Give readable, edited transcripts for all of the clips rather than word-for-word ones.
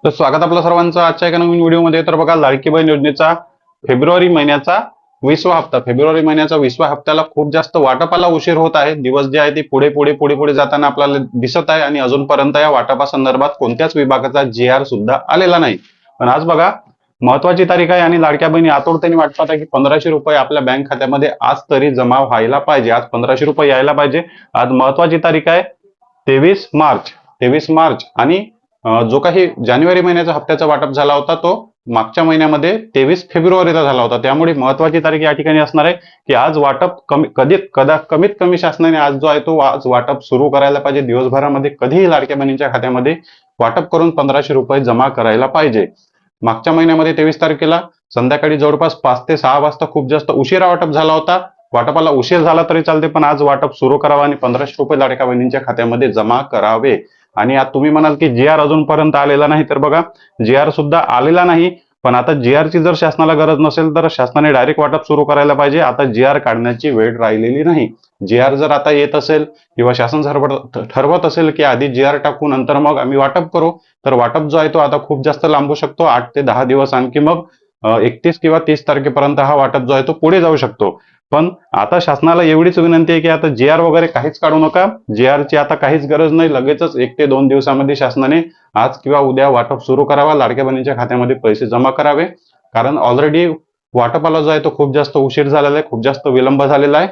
तर स्वागत आपलं सर्वांचं आजच्या एका नवीन व्हिडिओमध्ये। तर बघा, लाडकी बहीण योजनेचा फेब्रुवारी महिन्याचा 20वा हप्ता, फेब्रुवारी महिन्याचा 20व्या हप्त्याला खूप जास्त वाटपाला उशीर होत आहे। दिवस जे आहे ते पुढे पुढे पुढे पुढे जाताना आपल्याला दिसत आहे आणि अजूनपर्यंत या वाटपासंदर्भात कोणत्याच विभागाचा GR सुद्धा आलेला नाही। पण आज बघा, महत्वाची तारीख आहे आणि लाडक्या बहिणी आतुरतेने वाट पाहत आहे की 1500 रुपये आपल्या बँक खात्यामध्ये आज तरी जमा व्हायला पाहिजे। आज 1500 रुपये यायला पाहिजे। आज महत्वाची तारीख आहे 23 मार्च। 23 मार्च आणि जो काही जानेवारी महिन्याचा हप्त्याचा वाटप झाला होता तो मागच्या महिन्यामध्ये 23 फेब्रुवारीला झाला होता। त्यामुळे महत्वाची तारीख या ठिकाणी असणार आहे की आज वाटप कमीत कमी शासनाने आज जो आहे तो आज वाटप सुरू करायला पाहिजे। दिवसभरामध्ये कधीही लाडक्या बहिणींच्या खात्यामध्ये वाटप करून 1500 रुपये जमा करायला पाहिजे। मागच्या महिन्यामध्ये 23 तारखेला संध्याकाळी जवळपास 5 ते 6 वाजता खूप जास्त उशिरा वाटप झाला होता। वाटपाला उशीर झाला तरी चालते, पण आज वाटप सुरू करावा आणि 1500 रुपये लाडक्या बहिणींच्या खात्यामध्ये जमा करावे। आणि आता तुम्ही म्हणाल की GR अजूनपर्यंत आलेला नाही, तर बघा, GR सुद्धा आलेला नाही। पण आता GR ची जर शासनाला गरज नसेल तर शासनाने डायरेक्ट वाटप सुरू करायला पाहिजे। आता GR काढण्याची वेळ राहिलेली नाही। GR जर आता येत असेल किंवा शासन ठरवत असेल की आधी GR टाकू नंतर मग आम्ही वाटप करू, तर वाटप जो आहे तो आता खूप जास्त लांबू शकतो। 8 ते 10 दिवस आणखी मग 31 किंवा 30 तारखेपर्यंत हा वाटप जो आहे तो पुढे जाऊ शकतो। पण आता शासनाला एवढीच विनंती आहे की आता GR वगैरे काहीच काढू नका। GR ची आता काहीच गरज नाही। लगेचच 1 ते 2 दिवसामध्ये शासनाने आज किंवा उद्या वाटप सुरू करावा, लाडक्या बहिणींच्या खात्यामध्ये पैसे जमा करावे। कारण ऑलरेडी वाटपाला जो आहे तो खूप जास्त उशीर झालेला आहे, खूप जास्त विलंब झालेला आहे।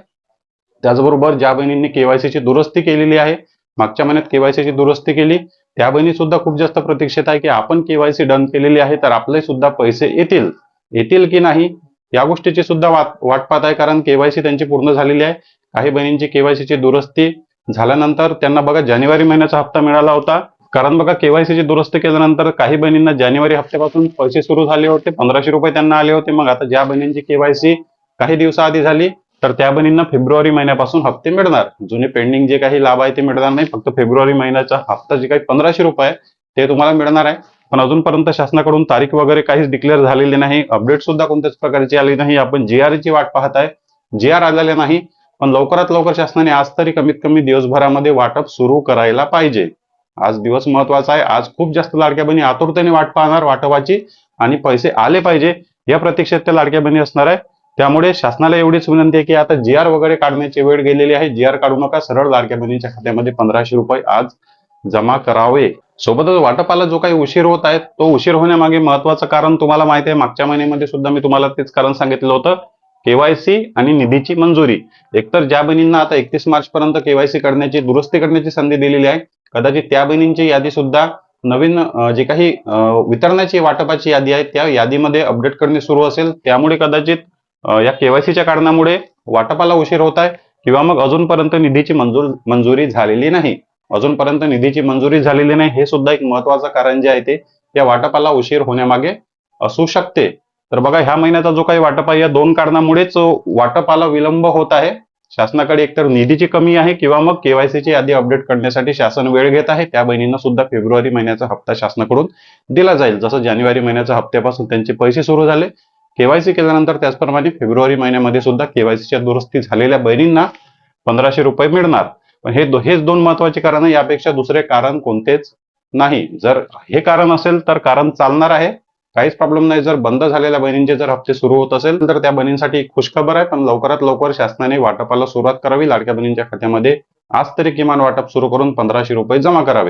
त्याचबरोबर ज्या बहिणींनी KYC ची दुरुस्ती केलेली आहे, मागच्या महिन्यात KYC ची दुरुस्ती केली, त्या बहिणी सुद्धा खूप जास्त प्रतीक्षेत आहे की आपण KYC डन केलेली आहे तर आपले सुद्धा पैसे येतील की नाही या गोष्टीची सुद्धा वाट पाहत आहे। कारण KYC त्यांची पूर्ण झालेली आहे। काही बहिणींची KYC ची दुरुस्ती झाल्यानंतर त्यांना बघा जानेवारी महिन्याचा हप्ता मिळाला होता। कारण बघा, KYC ची दुरुस्ती केल्यानंतर काही बहिणींना जानेवारी हप्त्यापासून पैसे सुरू झाले होते, 1500 रुपये त्यांना आले होते। मग आता ज्या बहिणींची KYC काही दिवसाआधी झाली तर त्या बहिणींना फेब्रुवारी महिन्यापासून हप्ते मिळणार। जुने पेंडिंग जे काही लाभ आहे ते मिळणार नाही, फक्त फेब्रुवारी महिन्याचा हप्ता जे काही 1500 रुपये ते तुम्हाला मिळणार आहे। पण अजूनपर्यंत शासनाकडून तारीख वगैरे काहीच डिक्लेअर झालेली नाही, अपडेट सुद्धा कोणत्याच प्रकारची आली नाही। आपण GR ची वाट पाहत आहे, GR आलेले नाही। पण लवकरात लवकर शासनाने आज तरी कमीत कमी दिवसभरामध्ये वाटप सुरू करायला पाहिजे। आज दिवस महत्वाचा आहे। आज खूप जास्त लाडक्या बहिणी आतुरतेने वाट पाहणार वाटपाची आणि पैसे आले पाहिजे या प्रतीक्षेत त्या लाडक्या बहिणी असणार आहे। त्यामुळे शासनाला एवढीच विनंती आहे की आता GR वगैरे काढण्याची वेळ गेलेली आहे। GR काढू नका, सरळ लाडक्या बहिणींच्या खात्यामध्ये 1500 रुपये आज जमा करावे। सोबतच वाटपाला जो काही उशीर होत आहे तो उशीर होण्यामागे महत्वाचं कारण तुम्हाला माहिती आहे, मागच्या महिन्यामध्ये सुद्धा मी तुम्हाला तेच कारण सांगितलं होतं, KYC आणि निधीची मंजुरी। एकतर ज्या बहिणींना आता 31 मार्च पर्यंत KYC करण्याची दुरुस्ती करण्याची संधी दिलेली आहे, कदाचित त्या बहिणींची यादी सुद्धा नवीन जे काही वितरणाची वाटपाची यादी आहे त्या यादीमध्ये अपडेट करणे सुरू असेल। त्यामुळे कदाचित या KYCच्या कारणामुळे वाटपाला उशीर होत आहे किंवा मग अजूनपर्यंत निधीची मंजुरी झालेली नाही। अजूनपर्यंत निधीची मंजुरी झालेली नाही हे सुद्धा एक महत्वाचं कारण जे आहे ते या वाटपाला उशीर होण्यामागे असू शकते। तर बघा, ह्या महिन्याचा जो काही वाटप आहे या दोन कारणामुळेच वाटपाला विलंब होत आहे। शासनाकडे एकतर निधीची कमी आहे किंवा मग KYC ची यादी अपडेट करण्यासाठी शासन वेळ घेत आहे। त्या बहिणींना सुद्धा फेब्रुवारी महिन्याचा हप्ता शासनाकडून दिला जाईल। जसं जानेवारी महिन्याच्या हप्त्यापासून त्यांचे पैसे सुरू झाले, KYC केल्यानंतर त्याचप्रमाणे फेब्रुवारी महिन्यामध्ये सुद्धा KYC च्या दुरुस्ती झालेल्या बहिणींना 1500 रुपये मिळणार। पण हेच दोन महत्वाचे कारण आहे, यापेक्षा दुसरे कारण कोणतेच नाही। जर हे कारण असेल तर कारण चालणार आहे, काहीच प्रॉब्लेम नाही। जर बंद झालेल्या बहिणींचे जर हप्ते सुरू होत असेल तर त्या बहिणींसाठी खुशखबर आहे। पण लवकरात लवकर शासनाने वाटपाला सुरुवात करावी, लाडक्या बहिणींच्या खात्यामध्ये आज तरी किमान वाटप सुरू करून 1500 रुपये जमा करावे।